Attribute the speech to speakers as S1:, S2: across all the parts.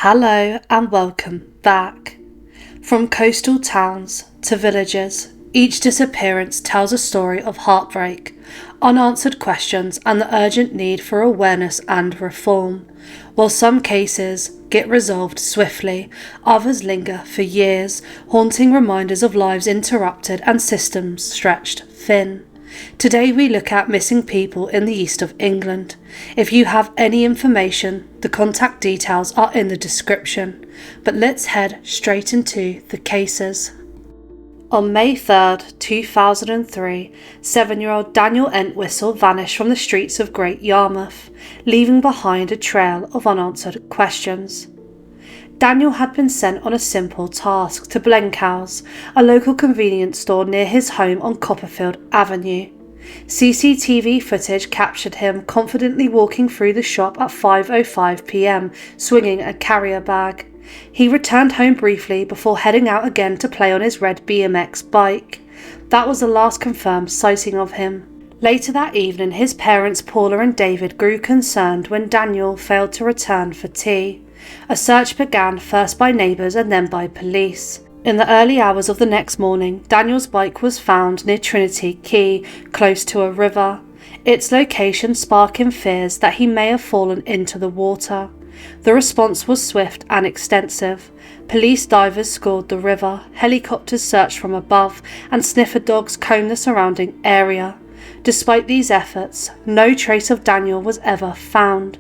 S1: Hello and welcome back. From coastal towns to villages, each disappearance tells a story of heartbreak, unanswered questions and the urgent need for awareness and reform. While some cases get resolved swiftly, others linger for years, haunting reminders of lives interrupted and systems stretched thin. Today we look at missing people in the east of England. If you have any information, the contact details are in the description. But let's head straight into the cases. On May 3rd, 2003, 7-year-old Daniel Entwistle vanished from the streets of Great Yarmouth, leaving behind a trail of unanswered questions. Daniel had been sent on a simple task to Blencows, a local convenience store near his home on Copperfield Avenue. CCTV footage captured him confidently walking through the shop at 5:05 p.m, swinging a carrier bag. He returned home briefly before heading out again to play on his red BMX bike. That was the last confirmed sighting of him. Later that evening, his parents Paula and David grew concerned when Daniel failed to return for tea. A search began first by neighbours and then by police. In the early hours of the next morning, Daniel's bike was found near Trinity Quay, close to a river, its location sparking fears that he may have fallen into the water. The response was swift and extensive. Police divers scoured the river, helicopters searched from above, and sniffer dogs combed the surrounding area. Despite these efforts, no trace of Daniel was ever found.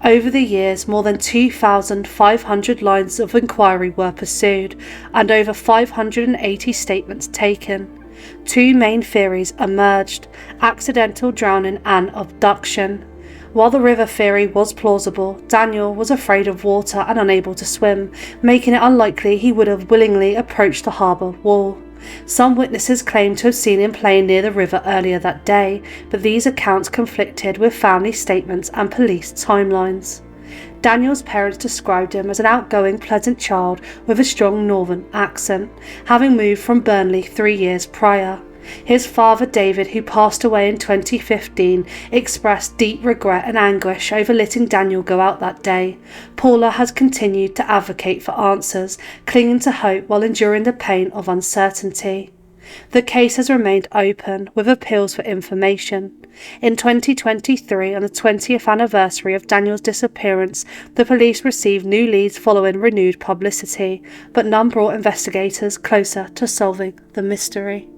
S1: Over the years, more than 2,500 lines of inquiry were pursued, and over 580 statements taken. Two main theories emerged: accidental drowning and abduction. While the river theory was plausible, Daniel was afraid of water and unable to swim, making it unlikely he would have willingly approached the harbour wall. Some witnesses claimed to have seen him playing near the river earlier that day, but these accounts conflicted with family statements and police timelines. Daniel's parents described him as an outgoing, pleasant child with a strong northern accent, having moved from Burnley 3 years prior. His father David, who passed away in 2015, expressed deep regret and anguish over letting Daniel go out that day. Paula has continued to advocate for answers, clinging to hope while enduring the pain of uncertainty. The case has remained open, with appeals for information. In 2023, on the 20th anniversary of Daniel's disappearance, the police received new leads following renewed publicity, but none brought investigators closer to solving the mystery.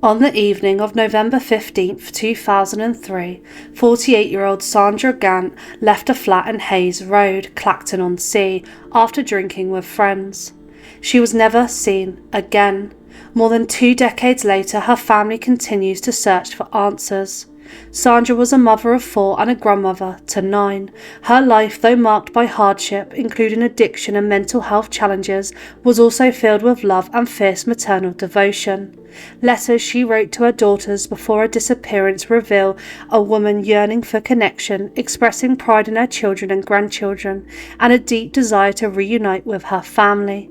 S1: On the evening of November 15, 2003, 48-year-old Sandra Gant left a flat in Hayes Road, Clacton-on-Sea, after drinking with friends. She was never seen again. More than 2 decades later, her family continues to search for answers. Sandra was a mother of 4 and a grandmother to 9. Her life, though marked by hardship, including addiction and mental health challenges, was also filled with love and fierce maternal devotion. Letters she wrote to her daughters before her disappearance reveal a woman yearning for connection, expressing pride in her children and grandchildren, and a deep desire to reunite with her family.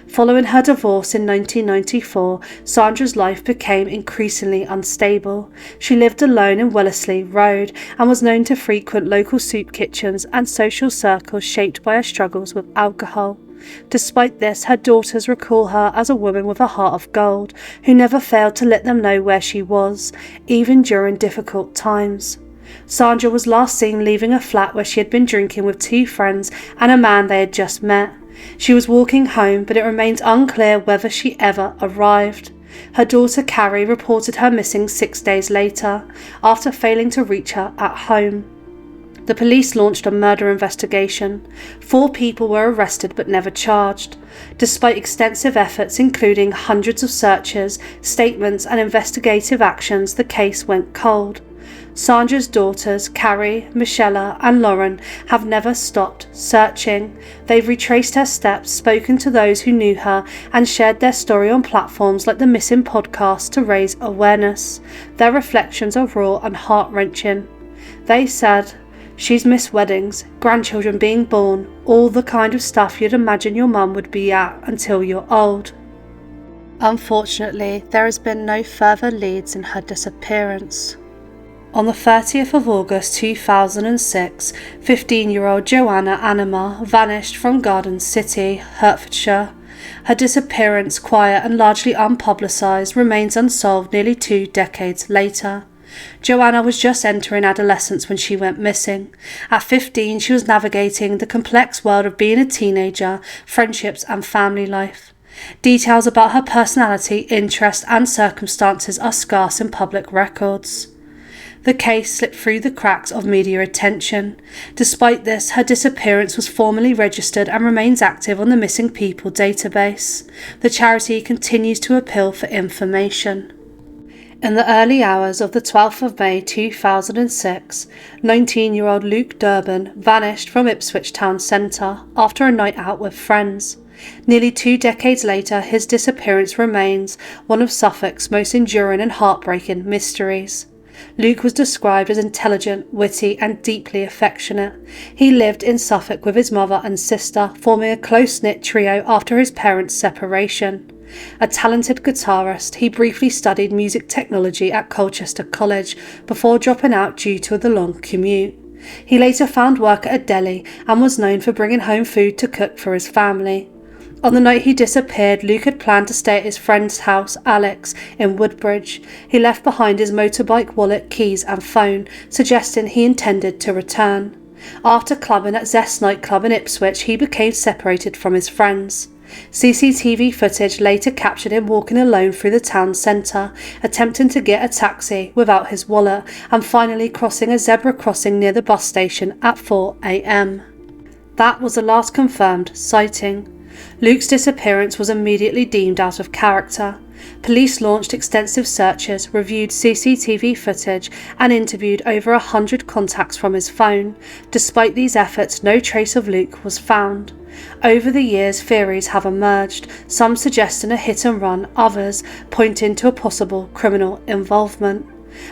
S1: Following her divorce in 1994, Sandra's life became increasingly unstable. She lived alone in Wellesley Road and was known to frequent local soup kitchens and social circles shaped by her struggles with alcohol. Despite this, her daughters recall her as a woman with a heart of gold, who never failed to let them know where she was, even during difficult times. Sandra was last seen leaving a flat where she had been drinking with 2 friends and a man they had just met. She was walking home, but it remains unclear whether she ever arrived. Her daughter Carrie reported her missing 6 days later, after failing to reach her at home. The police launched a murder investigation. 4 people were arrested but never charged. Despite extensive efforts, including hundreds of searches, statements and investigative actions, the case went cold. Sandra's daughters, Carrie, Michelle and Lauren, have never stopped searching. They've retraced her steps, spoken to those who knew her, and shared their story on platforms like the Missing podcast to raise awareness. Their reflections are raw and heart-wrenching. They said, "She's missed weddings, grandchildren being born, all the kind of stuff you'd imagine your mum would be at until you're old." Unfortunately, there has been no further leads in her disappearance. On the 30th of August 2006, 15-year-old Joanna Animah vanished from Garden City, Hertfordshire. Her disappearance, quiet and largely unpublicised, remains unsolved nearly 2 decades later. Joanna was just entering adolescence when she went missing. At 15, she was navigating the complex world of being a teenager, friendships and family life. Details about her personality, interests and circumstances are scarce in public records. The case slipped through the cracks of media attention. Despite this, her disappearance was formally registered and remains active on the Missing People database. The charity continues to appeal for information. In the early hours of the 12th of May 2006, 19-year-old Luke Durbin vanished from Ipswich town centre after a night out with friends. Nearly 2 decades later, his disappearance remains one of Suffolk's most enduring and heartbreaking mysteries. Luke was described as intelligent, witty and deeply affectionate. He lived in Suffolk with his mother and sister, forming a close-knit trio after his parents' separation. A talented guitarist, he briefly studied music technology at Colchester College before dropping out due to the long commute. He later found work at a deli and was known for bringing home food to cook for his family. On the night he disappeared, Luke had planned to stay at his friend's house, Alex, in Woodbridge. He left behind his motorbike, wallet, keys and phone, suggesting he intended to return. After clubbing at Zest nightclub in Ipswich, he became separated from his friends. CCTV footage later captured him walking alone through the town centre, attempting to get a taxi without his wallet, and finally crossing a zebra crossing near the bus station at 4 a.m. That was the last confirmed sighting. Luke's disappearance was immediately deemed out of character. Police launched extensive searches, reviewed CCTV footage and interviewed over 100 contacts from his phone. Despite these efforts, no trace of Luke was found. Over the years, theories have emerged, some suggesting a hit and run, others pointing to a possible criminal involvement.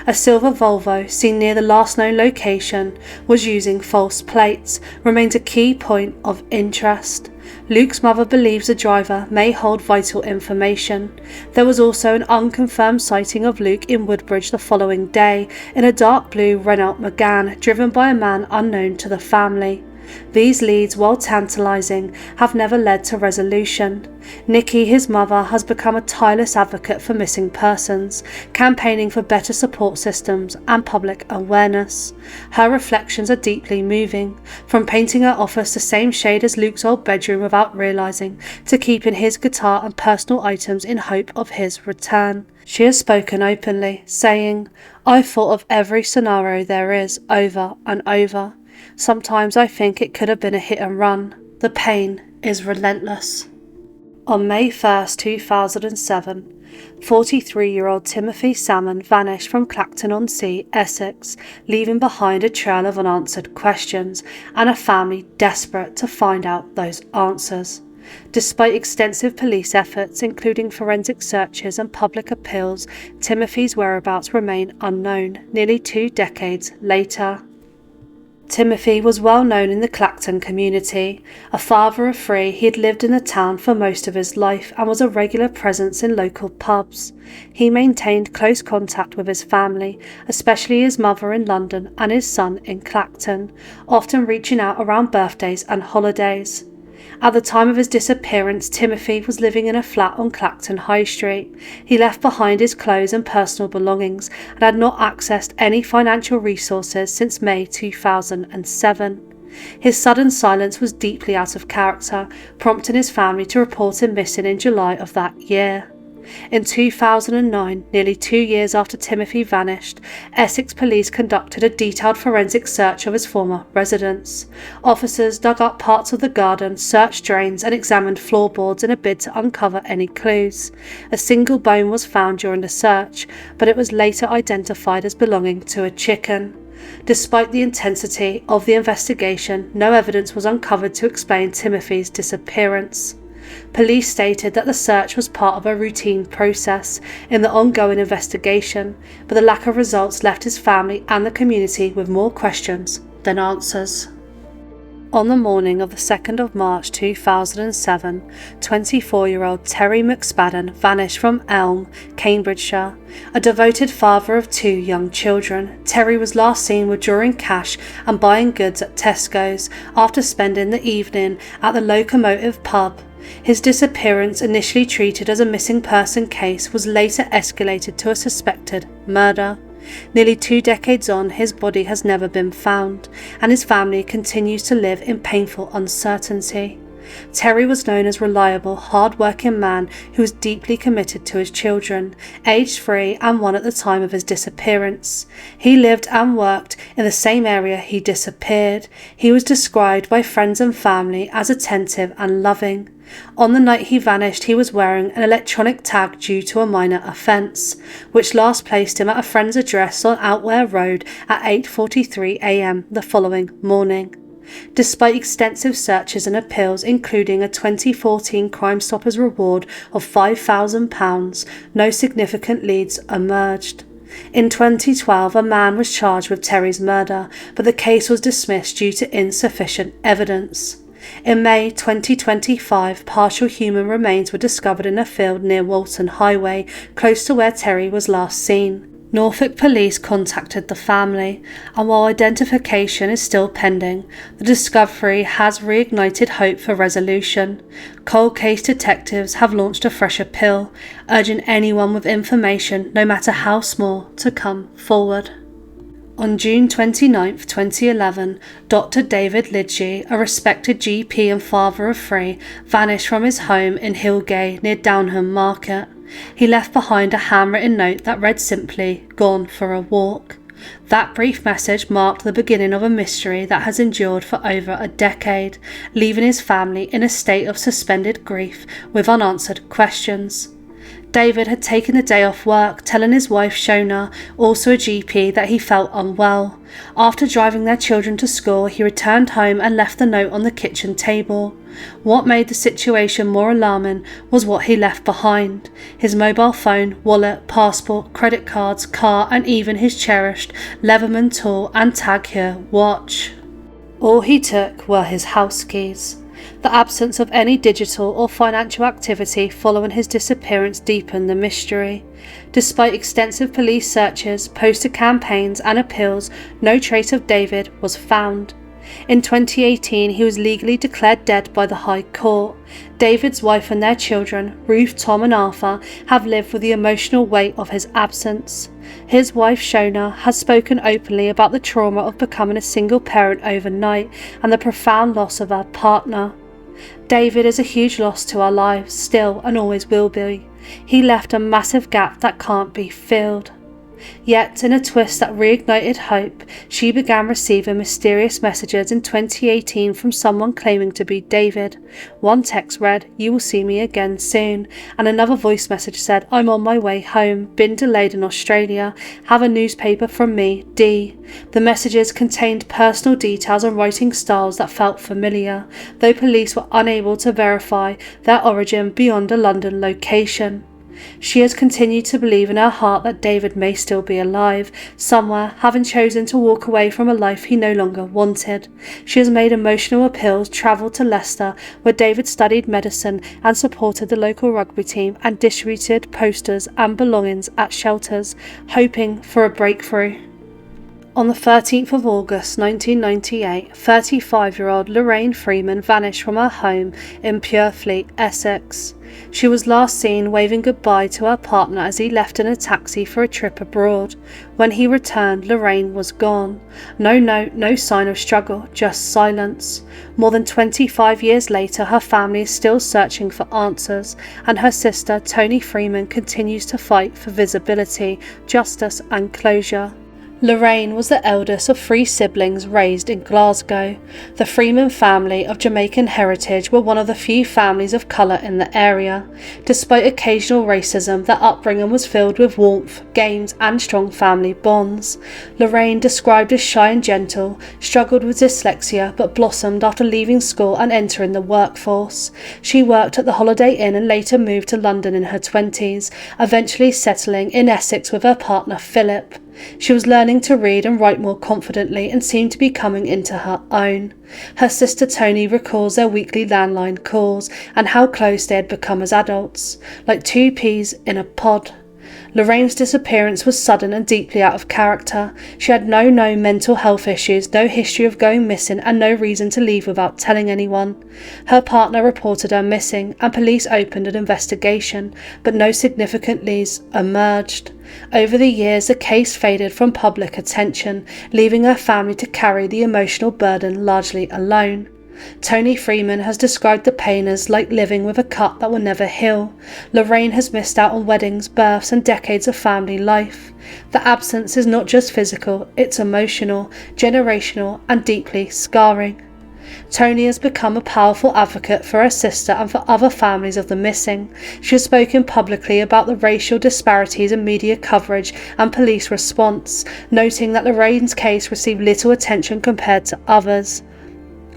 S1: A silver Volvo, seen near the last known location, was using false plates, remains a key point of interest. Luke's mother believes the driver may hold vital information. There was also an unconfirmed sighting of Luke in Woodbridge the following day in a dark blue Renault Megane driven by a man unknown to the family. These leads, while tantalising, have never led to resolution. Nikki, his mother, has become a tireless advocate for missing persons, campaigning for better support systems and public awareness. Her reflections are deeply moving, from painting her office the same shade as Luke's old bedroom without realising, to keeping his guitar and personal items in hope of his return. She has spoken openly, saying, "I've thought of every scenario there is, over and over. Sometimes I think it could have been a hit and run. The pain is relentless." On May 1st, 2007, 43-year-old Timothy Salmon vanished from Clacton-on-Sea, Essex, leaving behind a trail of unanswered questions and a family desperate to find out those answers. Despite extensive police efforts, including forensic searches and public appeals, Timothy's whereabouts remain unknown nearly 2 decades later. Timothy was well known in the Clacton community. A father of 3, he had lived in the town for most of his life and was a regular presence in local pubs. He maintained close contact with his family, especially his mother in London and his son in Clacton, often reaching out around birthdays and holidays. At the time of his disappearance, Timothy was living in a flat on Clacton High Street. He left behind his clothes and personal belongings and had not accessed any financial resources since May 2007. His sudden silence was deeply out of character, prompting his family to report him missing in July of that year. In 2009, nearly 2 years after Timothy vanished, Essex police conducted a detailed forensic search of his former residence. Officers dug up parts of the garden, searched drains and examined floorboards in a bid to uncover any clues. A single bone was found during the search, but it was later identified as belonging to a chicken. Despite the intensity of the investigation, no evidence was uncovered to explain Timothy's disappearance. Police stated that the search was part of a routine process in the ongoing investigation, but the lack of results left his family and the community with more questions than answers. On the morning of the 2nd of March 2007, 24-year-old Terry McSpadden vanished from Elm, Cambridgeshire. A devoted father of 2 young children, Terry was last seen withdrawing cash and buying goods at Tesco's after spending the evening at the Locomotive pub. His disappearance, initially treated as a missing person case, was later escalated to a suspected murder. Nearly 2 decades on, his body has never been found, and his family continues to live in painful uncertainty. Terry was known as a reliable, hard-working man who was deeply committed to his children, aged 3 and 1 at the time of his disappearance. He lived and worked in the same area he disappeared. He was described by friends and family as attentive and loving. On the night he vanished, he was wearing an electronic tag due to a minor offence, which last placed him at a friend's address on Outware Road at 8:43 a.m. the following morning. Despite extensive searches and appeals, including a 2014 Crime Stoppers reward of £5,000, no significant leads emerged. In 2012, a man was charged with Terry's murder, but the case was dismissed due to insufficient evidence. In May 2025, partial human remains were discovered in a field near Walton Highway, close to where Terry was last seen. Norfolk police contacted the family, and while identification is still pending, the discovery has reignited hope for resolution. Cold case detectives have launched a fresh appeal, urging anyone with information, no matter how small, to come forward. On June 29, 2011, Dr. David Lidgey, a respected GP and father of 3, vanished from his home in Hillgate near Downham Market. He left behind a handwritten note that read simply, "Gone for a walk." That brief message marked the beginning of a mystery that has endured for over a decade, leaving his family in a state of suspended grief with unanswered questions. David had taken the day off work, telling his wife Shona, also a GP, that he felt unwell. After driving their children to school, he returned home and left the note on the kitchen table. What made the situation more alarming was what he left behind: his mobile phone, wallet, passport, credit cards, car, and even his cherished Leatherman tool and Tag Heuer watch. All he took were his house keys. The absence of any digital or financial activity following his disappearance deepened the mystery. Despite extensive police searches, poster campaigns and appeals, no trace of David was found. In 2018, he was legally declared dead by the High Court. David's wife and their children, Ruth, Tom and Arthur, have lived with the emotional weight of his absence. His wife Shona has spoken openly about the trauma of becoming a single parent overnight and the profound loss of her partner. David is a huge loss to our lives, still and always will be. He left a massive gap that can't be filled. Yet, in a twist that reignited hope, she began receiving mysterious messages in 2018 from someone claiming to be David. One text read, "You will see me again soon," and another voice message said, "I'm on my way home, been delayed in Australia, have a newspaper from me, D." The messages contained personal details and writing styles that felt familiar, though police were unable to verify their origin beyond a London location. She has continued to believe in her heart that David may still be alive, somewhere, having chosen to walk away from a life he no longer wanted. She has made emotional appeals, travelled to Leicester, where David studied medicine and supported the local rugby team, and distributed posters and belongings at shelters, hoping for a breakthrough. On the 13th of August 1998, 35-year-old Lorraine Freeman vanished from her home in Purfleet, Essex. She was last seen waving goodbye to her partner as he left in a taxi for a trip abroad. When he returned, Lorraine was gone. No note, no sign of struggle, just silence. More than 25 years later, her family is still searching for answers, and her sister, Toni Freeman, continues to fight for visibility, justice and closure. Lorraine was the eldest of 3 siblings raised in Glasgow. The Freeman family of Jamaican heritage were one of the few families of colour in the area. Despite occasional racism, their upbringing was filled with warmth, games and strong family bonds. Lorraine, described as shy and gentle, struggled with dyslexia but blossomed after leaving school and entering the workforce. She worked at the Holiday Inn and later moved to London in her 20s, eventually settling in Essex with her partner Philip. She was learning to read and write more confidently and seemed to be coming into her own. Her sister Tony recalls their weekly landline calls and how close they had become as adults, like two peas in a pod. Lorraine's disappearance was sudden and deeply out of character. She had no known mental health issues, no history of going missing, and no reason to leave without telling anyone. Her partner reported her missing, and police opened an investigation, but no significant leads emerged. Over the years, the case faded from public attention, leaving her family to carry the emotional burden largely alone. Tony Freeman has described the pain as like living with a cut that will never heal. Lorraine has missed out on weddings, births, and decades of family life. The absence is not just physical, it's emotional, generational, and deeply scarring. Tony has become a powerful advocate for her sister and for other families of the missing. She has spoken publicly about the racial disparities in media coverage and police response, noting that Lorraine's case received little attention compared to others.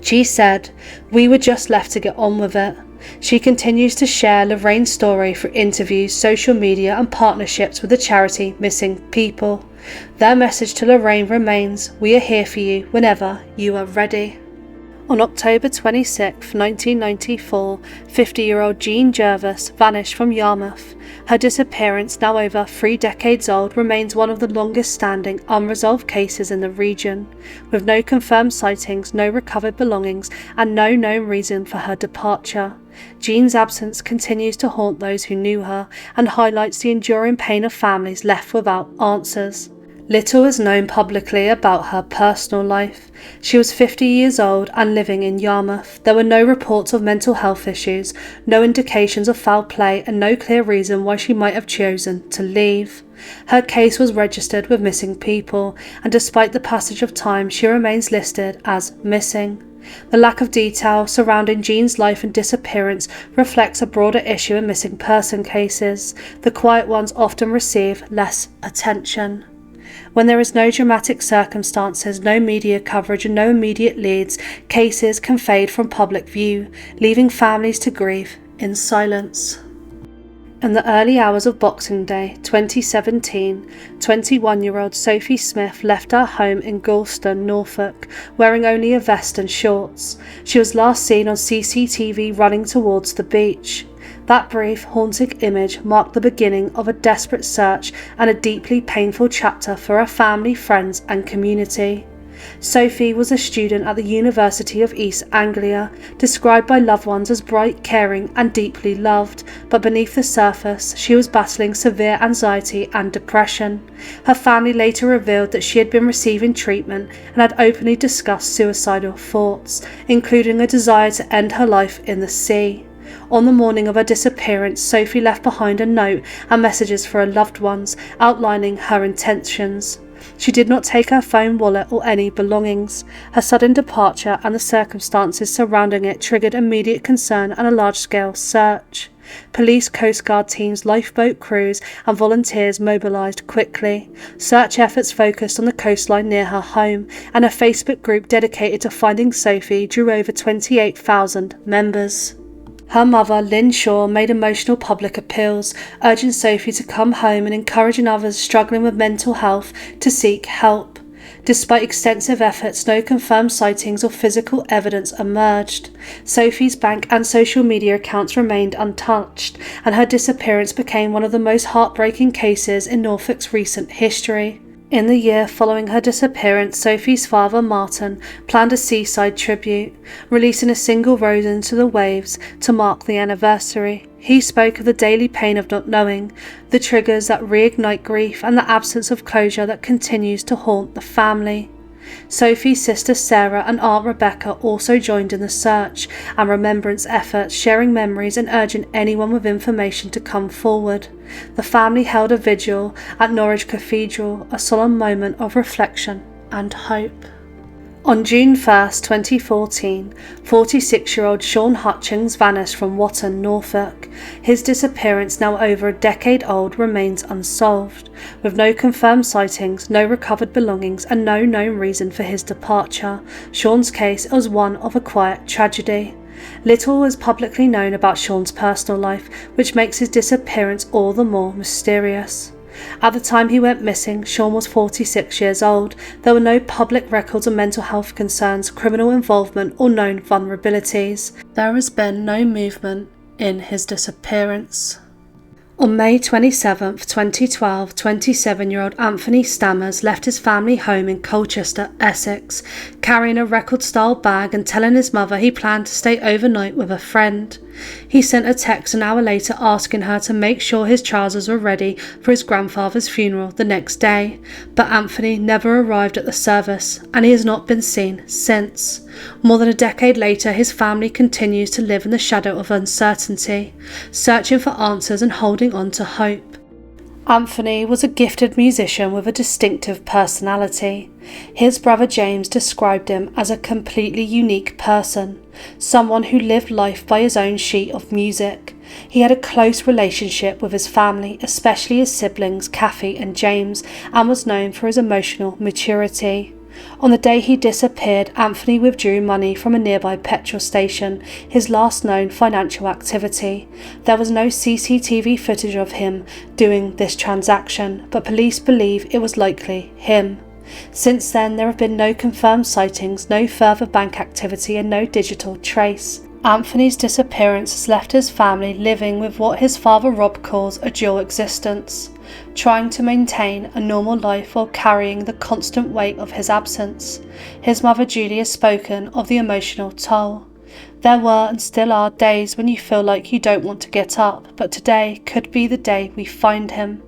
S1: She said, "We were just left to get on with it." She continues to share Lorraine's story through interviews, social media, and partnerships with the charity Missing People. Their message to Lorraine remains, "We are here for you whenever you are ready." On October 26, 1994, 50-year-old Jean Jervis vanished from Yarmouth. Her disappearance, now over 3 decades old, remains one of the longest-standing unresolved cases in the region, with no confirmed sightings, no recovered belongings, and no known reason for her departure. Jean's absence continues to haunt those who knew her and highlights the enduring pain of families left without answers. Little is known publicly about her personal life. She was 50 years old and living in Yarmouth. There were no reports of mental health issues, no indications of foul play, and no clear reason why she might have chosen to leave. Her case was registered with Missing People, and despite the passage of time, she remains listed as missing. The lack of detail surrounding Jean's life and disappearance reflects a broader issue in missing person cases. The quiet ones often receive less attention. When there is no dramatic circumstances, no media coverage, and no immediate leads, cases can fade from public view, leaving families to grieve in silence. In the early hours of Boxing Day 2017, 21-year-old Sophie Smith left her home in Galston, Norfolk, wearing only a vest and shorts. She was last seen on CCTV running towards the beach. That brief, haunting image marked the beginning of a desperate search and a deeply painful chapter for her family, friends, and community. Sophie was a student at the University of East Anglia, described by loved ones as bright, caring, and deeply loved, but beneath the surface, she was battling severe anxiety and depression. Her family later revealed that she had been receiving treatment and had openly discussed suicidal thoughts, including a desire to end her life in the sea. On the morning of her disappearance, Sophie left behind a note and messages for her loved ones, outlining her intentions. She did not take her phone, wallet, or any belongings. Her sudden departure and the circumstances surrounding it triggered immediate concern and a large-scale search. Police, Coast Guard teams, lifeboat crews, and volunteers mobilised quickly. Search efforts focused on the coastline near her home, and a Facebook group dedicated to finding Sophie drew over 28,000 members. Her mother, Lynn Shaw, made emotional public appeals, urging Sophie to come home and encouraging others struggling with mental health to seek help. Despite extensive efforts, no confirmed sightings or physical evidence emerged. Sophie's bank and social media accounts remained untouched, and her disappearance became one of the most heartbreaking cases in Norfolk's recent history. In the year following her disappearance, Sophie's father, Martin, planned a seaside tribute, releasing a single rose into the waves to mark the anniversary. He spoke of the daily pain of not knowing, the triggers that reignite grief, and the absence of closure that continues to haunt the family. Sophie's sister Sarah and aunt Rebecca also joined in the search and remembrance efforts, sharing memories and urging anyone with information to come forward. The family held a vigil at Norwich Cathedral, a solemn moment of reflection and hope. On June 1st, 2014, 46-year-old Shaun Hutchings vanished from Watton, Norfolk. His disappearance, now over a decade old, remains unsolved, with no confirmed sightings, no recovered belongings, and no known reason for his departure. Shaun's case was one of a quiet tragedy. Little was publicly known about Shaun's personal life, which makes his disappearance all the more mysterious. At the time he went missing, Shaun was 46 years old. There were no public records of mental health concerns, criminal involvement, or known vulnerabilities. There has been no movement in his disappearance. On May 27, 2012, 27-year-old Anthony Stammers left his family home in Colchester, Essex, carrying a record-style bag and telling his mother he planned to stay overnight with a friend. He sent a text an hour later asking her to make sure his trousers were ready for his grandfather's funeral the next day, but Anthony never arrived at the service, and he has not been seen since. More than a decade later, his family continues to live in the shadow of uncertainty, searching for answers and holding on to hope. Anthony was a gifted musician with a distinctive personality. His brother James described him as a completely unique person, someone who lived life by his own sheet of music. He had a close relationship with his family, especially his siblings Kathy and James, and was known for his emotional maturity. On the day he disappeared, Anthony withdrew money from a nearby petrol station, his last known financial activity. There was no CCTV footage of him doing this transaction, but police believe it was likely him. Since then, there have been no confirmed sightings, no further bank activity, and no digital trace. Anthony's disappearance has left his family living with what his father Rob calls a dual existence, trying to maintain a normal life while carrying the constant weight of his absence. His mother Julie has spoken of the emotional toll. There were and still are days when you feel like you don't want to get up, but today could be the day we find him.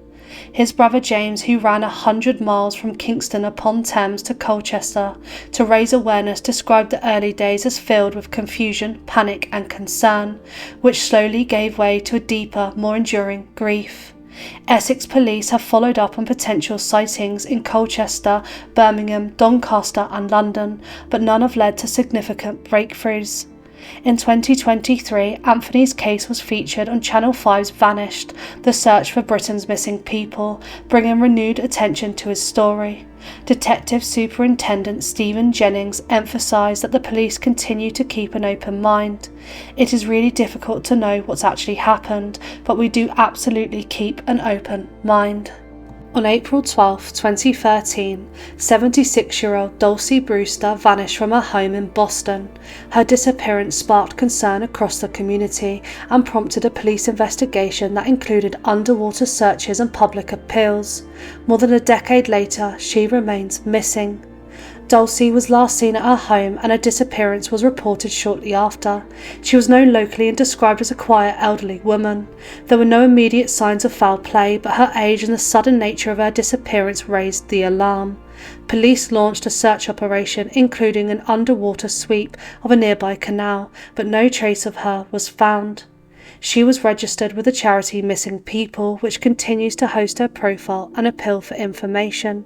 S1: His brother James, who ran 100 miles from Kingston upon Thames to Colchester to raise awareness, described the early days as filled with confusion, panic and concern, which slowly gave way to a deeper, more enduring grief. Essex police have followed up on potential sightings in Colchester, Birmingham, Doncaster and London, but none have led to significant breakthroughs. In 2023, Anthony's case was featured on Channel 5's Vanished, the search for Britain's missing people, bringing renewed attention to his story. Detective Superintendent Stephen Jennings emphasised that the police continue to keep an open mind. It is really difficult to know what's actually happened, but we do absolutely keep an open mind. On April 12, 2013, 76-year-old Dulcie Brewster vanished from her home in Boston. Her disappearance sparked concern across the community and prompted a police investigation that included underwater searches and public appeals. More than a decade later, she remains missing. Dulcie was last seen at her home and her disappearance was reported shortly after. She was known locally and described as a quiet elderly woman. There were no immediate signs of foul play, but her age and the sudden nature of her disappearance raised the alarm. Police launched a search operation, including an underwater sweep of a nearby canal, but no trace of her was found. She was registered with the charity Missing People, which continues to host her profile and appeal for information.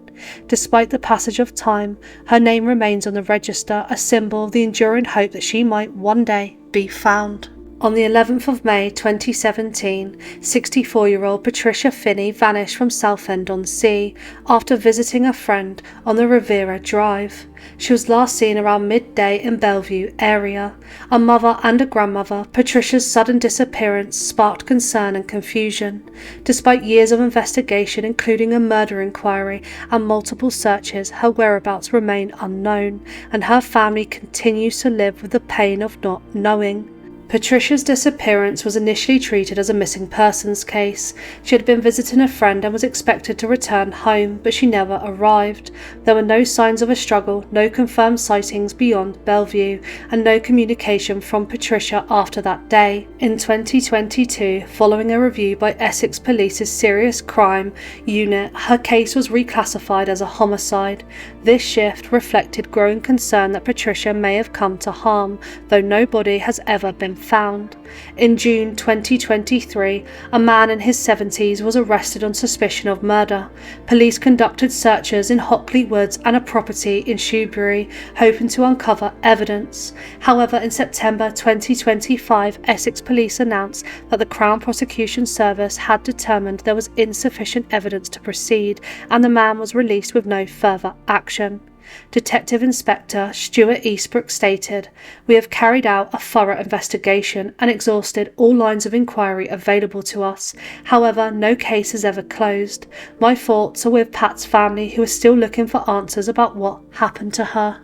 S1: Despite the passage of time, her name remains on the register, a symbol of the enduring hope that she might one day be found. On the 11th of May 2017, 64-year-old Patricia Finnie vanished from Southend-on-Sea after visiting a friend on the Riviera Drive. She was last seen around midday in Bellevue area. A mother and a grandmother, Patricia's sudden disappearance sparked concern and confusion. Despite years of investigation, including a murder inquiry and multiple searches, her whereabouts remain unknown, and her family continues to live with the pain of not knowing. Patricia's disappearance was initially treated as a missing persons case. She had been visiting a friend and was expected to return home, but she never arrived. There were no signs of a struggle, no confirmed sightings beyond Bellevue, and no communication from Patricia after that day. In 2022, following a review by Essex Police's Serious Crime Unit, her case was reclassified as a homicide. This shift reflected growing concern that Patricia may have come to harm, though no body has ever been found. In June 2023, a man in his 70s was arrested on suspicion of murder. Police conducted searches in Hockley Woods and a property in Shoebury, hoping to uncover evidence. However, in September 2025, Essex Police announced that the Crown Prosecution Service had determined there was insufficient evidence to proceed, and the man was released with no further action. Detective Inspector Stuart Eastbrook stated, "We have carried out a thorough investigation and exhausted all lines of inquiry available to us. However, no case is ever closed. My thoughts are with Pat's family, who are still looking for answers about what happened to her."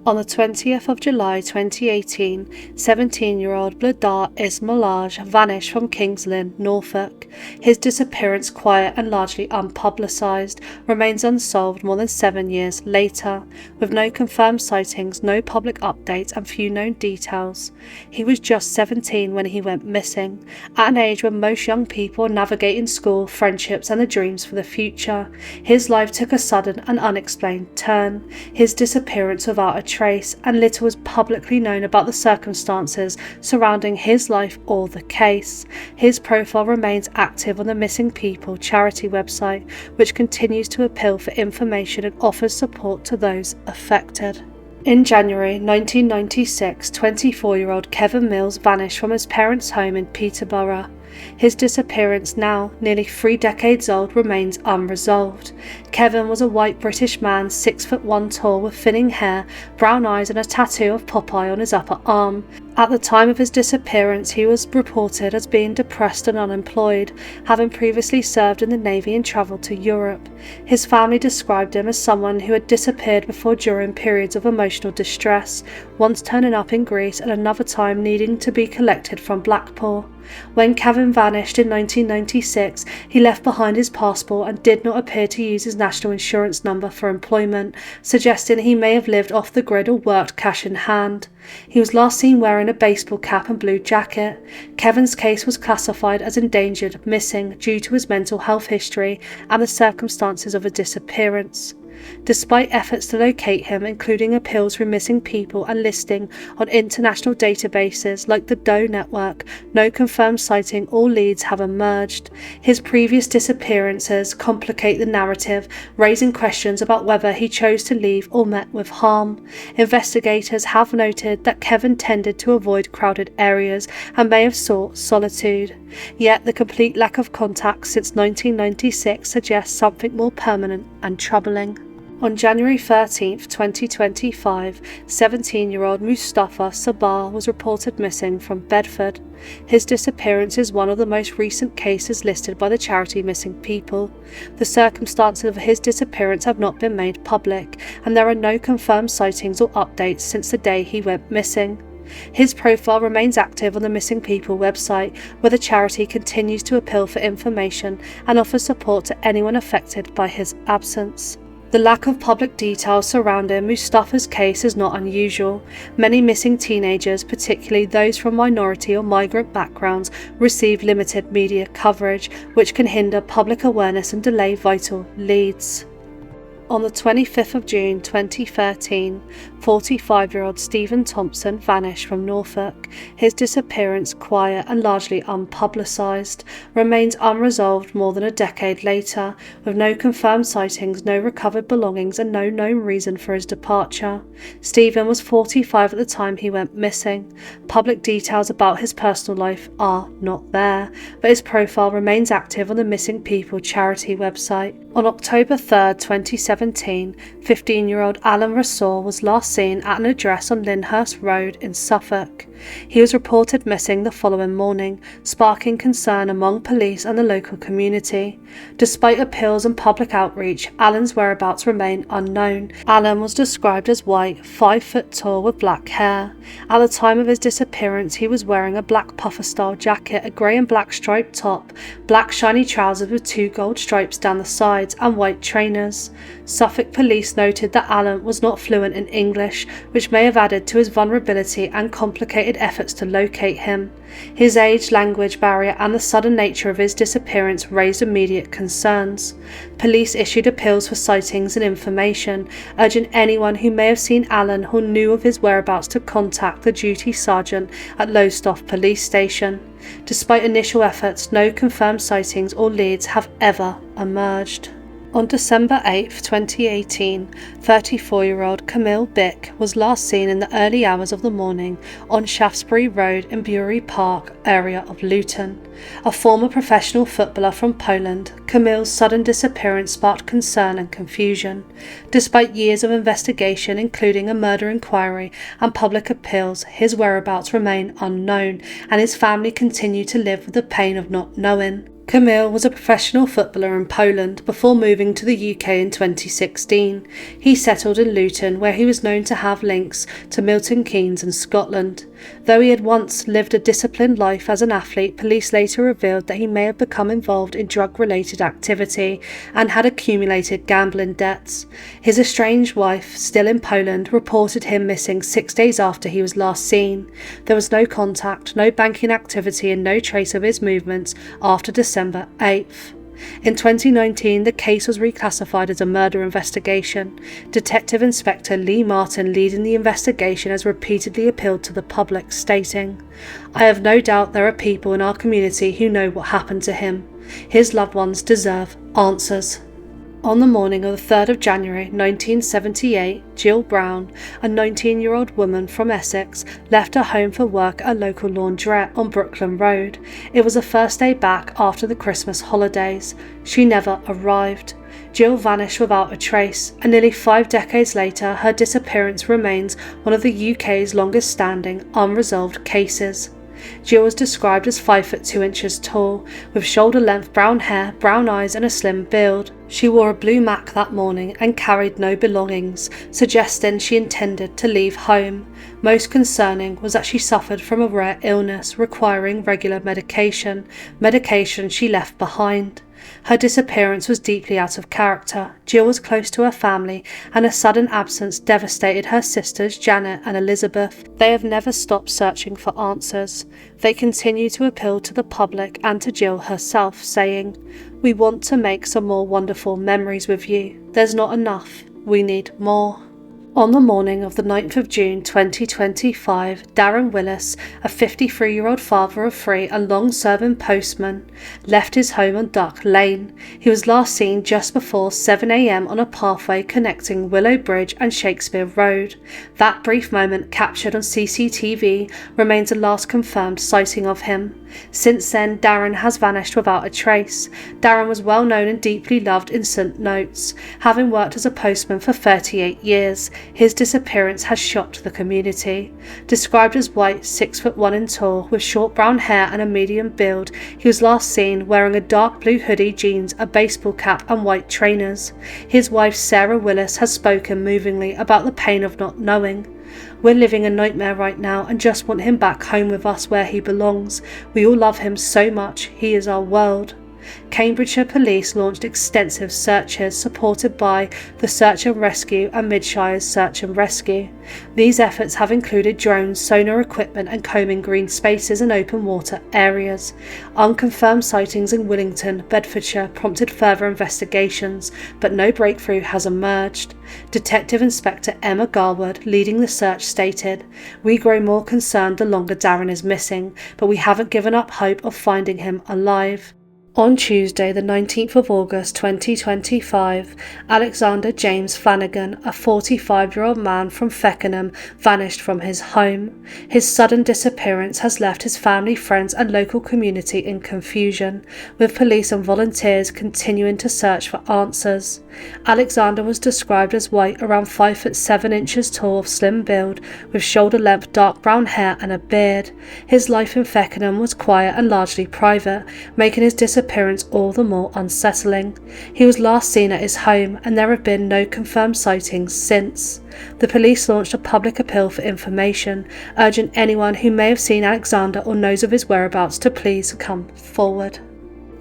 S1: On the 20th of July 2018, 17-year-old Bledar Ismailaj vanished from Kings Lynn, Norfolk. His disappearance, quiet and largely unpublicised, remains unsolved more than 7 years later, with no confirmed sightings, no public updates and few known details. He was just 17 when he went missing, at an age when most young people are navigating school, friendships and the dreams for the future. His life took a sudden and unexplained turn. His disappearance without a trace, and little was publicly known about the circumstances surrounding his life or the case. His profile remains active on the Missing People charity website, which continues to appeal for information and offers support to those affected. In January 1996, 24-year-old Kevin Mills vanished from his parents' home in Peterborough. His disappearance, now nearly 3 decades old, remains unresolved. Kevin was a white British man, 6'1" tall, with thinning hair, brown eyes and a tattoo of Popeye on his upper arm. At the time of his disappearance, he was reported as being depressed and unemployed, having previously served in the Navy and travelled to Europe. His family described him as someone who had disappeared before during periods of emotional distress, once turning up in Greece and another time needing to be collected from Blackpool. When Kevin vanished in 1996, he left behind his passport and did not appear to use his national insurance number for employment, suggesting he may have lived off the grid or worked cash in hand. He was last seen wearing a baseball cap and blue jacket. Kevin's case was classified as endangered missing due to his mental health history and the circumstances of his disappearance. Despite efforts to locate him, including appeals for missing people and listing on international databases like the Doe Network, no confirmed sighting or leads have emerged. His previous disappearances complicate the narrative, raising questions about whether he chose to leave or met with harm. Investigators have noted that Kevin tended to avoid crowded areas and may have sought solitude. Yet the complete lack of contact since 1996 suggests something more permanent and troubling. On January 13, 2025, 17-year-old Mustafa Sabah was reported missing from Bedford. His disappearance is one of the most recent cases listed by the charity Missing People. The circumstances of his disappearance have not been made public, and there are no confirmed sightings or updates since the day he went missing. His profile remains active on the Missing People website, where the charity continues to appeal for information and offers support to anyone affected by his absence. The lack of public details surrounding Mustafa's case is not unusual. Many missing teenagers, particularly those from minority or migrant backgrounds, receive limited media coverage, which can hinder public awareness and delay vital leads. On the 25th of June 2013, 45-year-old Stephen Thompson vanished from Norfolk. His disappearance, quiet and largely unpublicised, remains unresolved more than a decade later, with no confirmed sightings, no recovered belongings and no known reason for his departure. Stephen was 45 at the time he went missing. Public details about his personal life are not there, but his profile remains active on the Missing People charity website. On October 3, 2017, 15-year-old Alan Rasul was last seen at an address on Lyndhurst Road in Suffolk. He was reported missing the following morning, sparking concern among police and the local community. Despite appeals and public outreach, Alan's whereabouts remain unknown. Alan was described as white, 5 foot tall with black hair. At the time of his disappearance, he was wearing a black puffer-style jacket, a grey and black striped top, black shiny trousers with 2 gold stripes down the sides, and white trainers. Suffolk police noted that Alan was not fluent in English, which may have added to his vulnerability and complicated efforts to locate him. His age, language barrier and the sudden nature of his disappearance raised immediate concerns. Police issued appeals for sightings and information, urging anyone who may have seen Alan or knew of his whereabouts to contact the duty sergeant at Lowestoft Police Station. Despite initial efforts, no confirmed sightings or leads have ever emerged. On December 8, 2018, 34-year-old Kamil Biecke was last seen in the early hours of the morning on Shaftesbury Road in Bury Park area of Luton. A former professional footballer from Poland, Kamil's sudden disappearance sparked concern and confusion. Despite years of investigation, including a murder inquiry and public appeals, his whereabouts remain unknown, and his family continue to live with the pain of not knowing. Kamil was a professional footballer in Poland before moving to the UK in 2016. He settled in Luton, where he was known to have links to Milton Keynes and Scotland. Though he had once lived a disciplined life as an athlete, police later revealed that he may have become involved in drug-related activity and had accumulated gambling debts. His estranged wife, still in Poland, reported him missing 6 days after he was last seen. There was no contact, no banking activity and no trace of his movements after December 8th. In 2019, the case was reclassified as a murder investigation. Detective Inspector Lee Martin, leading the investigation, has repeatedly appealed to the public, stating, "I have no doubt there are people in our community who know what happened to him. His loved ones deserve answers." On the morning of the 3rd of January 1978, Jill Brown, a 19-year-old woman from Essex, left her home for work at a local laundrette on Brooklyn Road. It was the first day back after the Christmas holidays. She never arrived. Jill vanished without a trace, and nearly 5 decades later, her disappearance remains one of the UK's longest-standing unresolved cases. Jill was described as 5 foot 2 inches tall, with shoulder-length brown hair, brown eyes and a slim build. She wore a blue Mac that morning and carried no belongings, suggesting she intended to leave home. Most concerning was that she suffered from a rare illness requiring regular medication she left behind. Her disappearance was deeply out of character. Jill was close to her family, and a sudden absence devastated her sisters Janet and Elizabeth. They have never stopped searching for answers. They continue to appeal to the public and to Jill herself, saying, "We want to make some more wonderful memories with you. There's not enough. We need more." On the morning of the 9th of June 2025, Darren Willis, a 53-year-old father of 3 and long-serving postman, left his home on Duck Lane. He was last seen just before 7 a.m. on a pathway connecting Willow Bridge and Shakespeare Road. That brief moment, captured on CCTV, remains the last confirmed sighting of him. Since then, Darren has vanished without a trace. Darren was well known and deeply loved in St Notes. Having worked as a postman for 38 years, his disappearance has shocked the community. Described as white, 6 foot 1 in tall, with short brown hair and a medium build, he was last seen wearing a dark blue hoodie, jeans, a baseball cap and white trainers. His wife Sarah Willis has spoken movingly about the pain of not knowing. "We're living a nightmare right now and just want him back home with us where he belongs. We all love him so much. He is our world." Cambridgeshire Police launched extensive searches supported by the Search and Rescue and Midshire's Search and Rescue. These efforts have included drones, sonar equipment and combing green spaces and open water areas. Unconfirmed sightings in Willington, Bedfordshire prompted further investigations, but no breakthrough has emerged. Detective Inspector Emma Garwood, leading the search, stated, "We grow more concerned the longer Darren is missing, but we haven't given up hope of finding him alive." On Tuesday, the 19th of August 2025, Alexander James Flannagan, a 45-year-old man from Feckenham, vanished from his home. His sudden disappearance has left his family, friends and local community in confusion, with police and volunteers continuing to search for answers. Alexander was described as white, around 5 foot 7 inches tall, of slim build, with shoulder-length dark brown hair and a beard. His life in Feckenham was quiet and largely private, making his disappearance all the more unsettling. He was last seen at his home, and there have been no confirmed sightings since. The police launched a public appeal for information, urging anyone who may have seen Alexander or knows of his whereabouts to please come forward.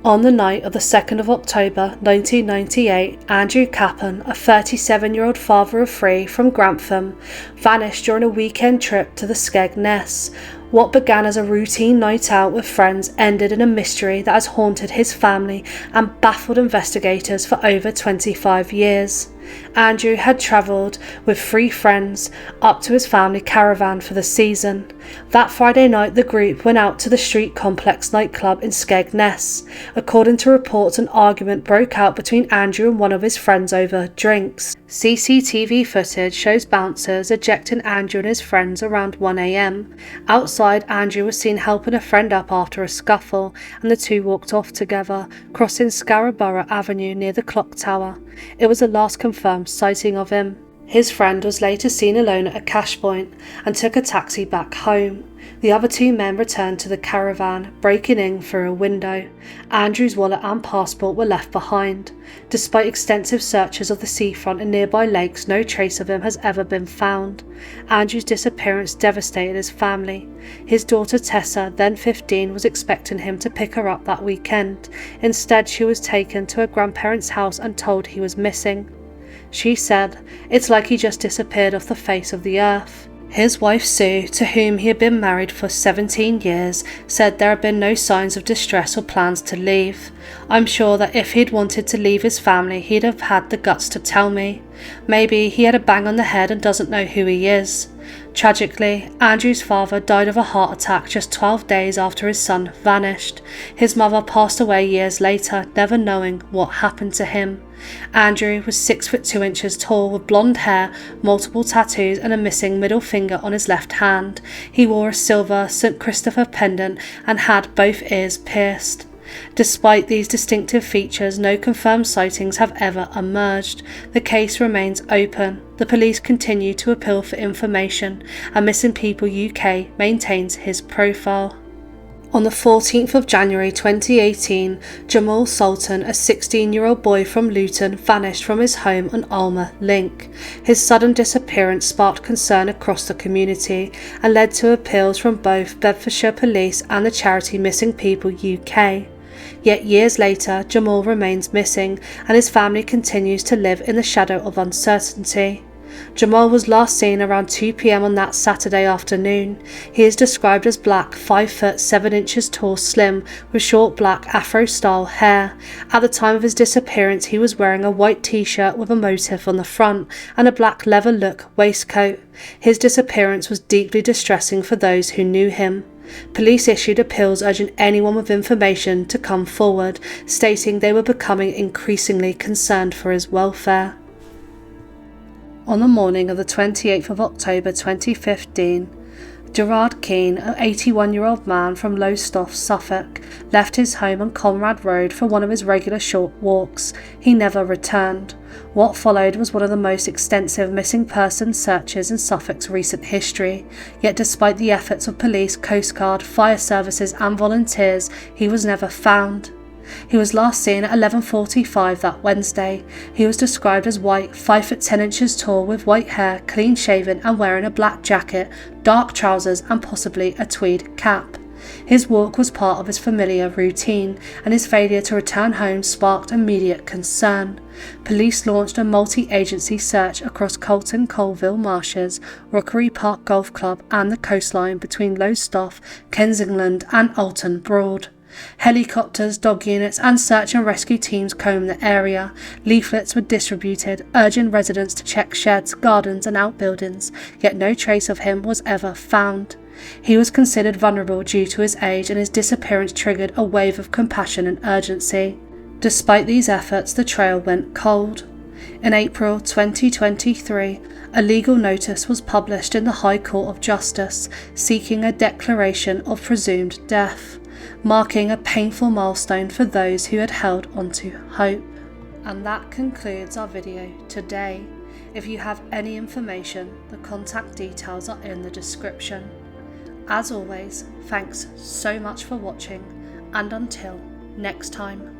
S1: On the night of the 2nd of October 1998, Andrew Capon, a 37-year-old father of 3 from Grantham, vanished during a weekend trip to the Skegness. What began as a routine night out with friends ended in a mystery that has haunted his family and baffled investigators for over 25 years. Andrew had travelled with 3 friends up to his family caravan for the season. That Friday night the group went out to the Street Complex nightclub in Skegness. According to reports, an argument broke out between Andrew and one of his friends over drinks. CCTV footage shows bouncers ejecting Andrew and his friends around 1 a.m. Outside, Andrew was seen helping a friend up after a scuffle, and the two walked off together, crossing Scarborough Avenue near the clock tower. It was the last confirmed sighting of him. His friend was later seen alone at a cash point and took a taxi back home. The other 2 men returned to the caravan, breaking in through a window. Andrew's wallet and passport were left behind. Despite extensive searches of the seafront and nearby lakes, no trace of him has ever been found. Andrew's disappearance devastated his family. His daughter Tessa, then 15, was expecting him to pick her up that weekend. Instead, she was taken to her grandparents' house and told he was missing. She said, "It's like he just disappeared off the face of the earth." His wife Sue, to whom he had been married for 17 years, said there had been no signs of distress or plans to leave. "I'm sure that if he'd wanted to leave his family, he'd have had the guts to tell me. Maybe he had a bang on the head and doesn't know who he is." Tragically, Andrew's father died of a heart attack just 12 days after his son vanished. His mother passed away years later, never knowing what happened to him. Andrew was 6 foot 2 inches tall, with blonde hair, multiple tattoos and a missing middle finger on his left hand. He wore a silver St. Christopher pendant and had both ears pierced. Despite these distinctive features, no confirmed sightings have ever emerged. The case remains open. The police continue to appeal for information, and Missing People UK maintains his profile. On the 14th of January 2018, Jamal Sultan, a 16-year-old boy from Luton, vanished from his home on Alma Link. His sudden disappearance sparked concern across the community and led to appeals from both Bedfordshire Police and the charity Missing People UK. Yet years later, Jamal remains missing, and his family continues to live in the shadow of uncertainty. Jamal was last seen around 2 p.m. on that Saturday afternoon. He is described as black, 5 foot 7 inches tall, slim, with short black afro-style hair. At the time of his disappearance, he was wearing a white t-shirt with a motif on the front and a black leather-look waistcoat. His disappearance was deeply distressing for those who knew him. Police issued appeals urging anyone with information to come forward, stating they were becoming increasingly concerned for his welfare. On the morning of the 28th of October 2015, Gerard Keen, an 81-year-old man from Lowestoft, Suffolk, left his home on Conrad Road for one of his regular short walks. He never returned. What followed was one of the most extensive missing person searches in Suffolk's recent history, yet despite the efforts of police, Coast Guard, fire services and volunteers, he was never found. He was last seen at 11:45 that Wednesday. He was described as white, 5 foot 10 inches tall, with white hair, clean shaven and wearing a black jacket, dark trousers and possibly a tweed cap. His walk was part of his familiar routine, and his failure to return home sparked immediate concern. Police launched a multi-agency search across Colton Colville Marshes, Rookery Park Golf Club and the coastline between Lowestoft, Kensingland and Alton Broad. Helicopters, dog units and search and rescue teams combed the area. Leaflets were distributed, urging residents to check sheds, gardens and outbuildings, yet no trace of him was ever found. He was considered vulnerable due to his age, and his disappearance triggered a wave of compassion and urgency. Despite these efforts, the trail went cold. In April 2023, a legal notice was published in the High Court of Justice seeking a declaration of presumed death, marking a painful milestone for those who had held onto hope. And that concludes our video today. If you have any information, the contact details are in the description. As always, thanks so much for watching, and until next time.